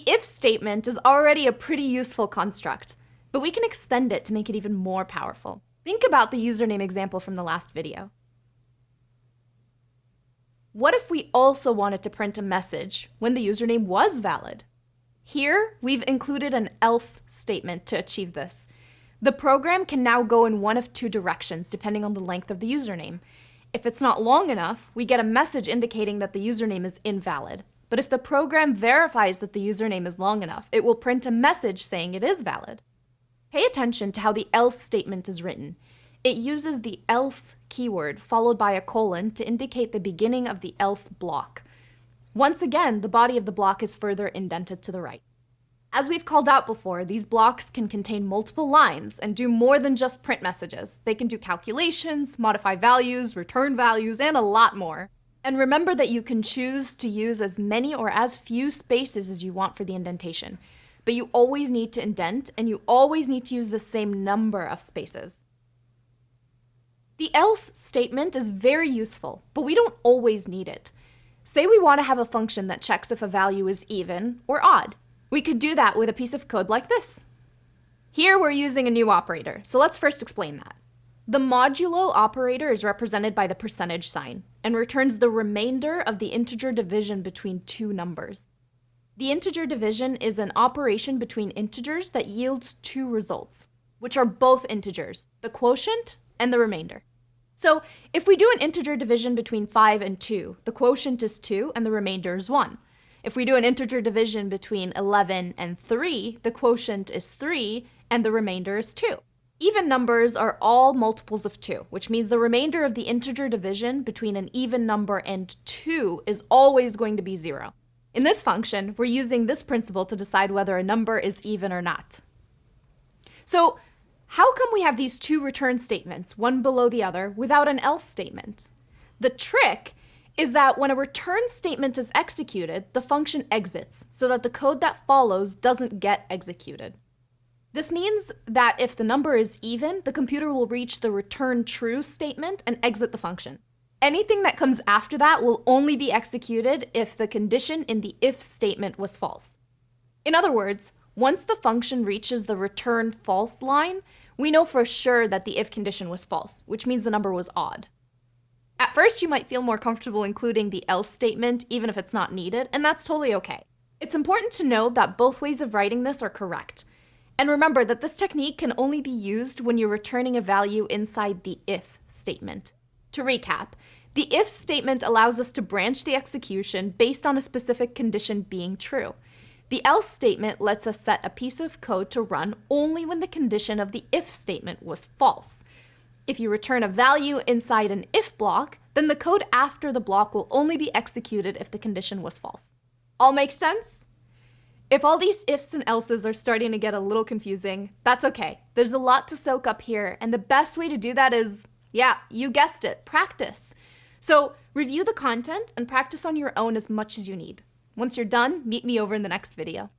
if statement is already a pretty useful construct, but we can extend it to make it even more powerful. Think about the username example from the last video. What if we also wanted to print a message when the username was valid? Here, we've included an else statement to achieve this. The program can now go in one of two directions depending on the length of the username. If it's not long enough, we get a message indicating that the username is invalid. But if the program verifies that the username is long enough, it will print a message saying it is valid. Pay attention to how the else statement is written. It uses the else keyword followed by a colon to indicate the beginning of the else block. Once again, the body of the block is further indented to the right. As we've called out before, these blocks can contain multiple lines and do more than just print messages. They can do calculations, modify values, return values, and a lot more. And remember that you can choose to use as many or as few spaces as you want for the indentation. But you always need to indent, and you always need to use the same number of spaces. The else statement is very useful, but we don't always need it. Say we want to have a function that checks if a value is even or odd. We could do that with a piece of code like this. Here we're using a new operator, so let's first explain that. The modulo operator is represented by the percentage sign and returns the remainder of the integer division between two numbers. The integer division is an operation between integers that yields two results, which are both integers, the quotient and the remainder. So if we do an integer division between 5 and 2, the quotient is 2 and the remainder is 1. If we do an integer division between 11 and 3, the quotient is 3 and the remainder is 2. Even numbers are all multiples of 2, which means the remainder of the integer division between an even number and 2 is always going to be 0. In this function, we're using this principle to decide whether a number is even or not. So, how come we have these two return statements, one below the other, without an else statement? The trick is that when a return statement is executed, the function exits, so that the code that follows doesn't get executed. This means that if the number is even, the computer will reach the return true statement and exit the function. Anything that comes after that will only be executed if the condition in the if statement was false. In other words, once the function reaches the return false line, we know for sure that the if condition was false, which means the number was odd. At first, you might feel more comfortable including the else statement even if it's not needed, and that's totally okay. It's important to know that both ways of writing this are correct. And remember that this technique can only be used when you're returning a value inside the if statement. To recap, the if statement allows us to branch the execution based on a specific condition being true. The else statement lets us set a piece of code to run only when the condition of the if statement was false. If you return a value inside an if block, then the code after the block will only be executed if the condition was false. All makes sense? If all these ifs and elses are starting to get a little confusing, that's okay. There's a lot to soak up here, and the best way to do that is, yeah, you guessed it, practice. So review the content and practice on your own as much as you need. Once you're done, meet me over in the next video.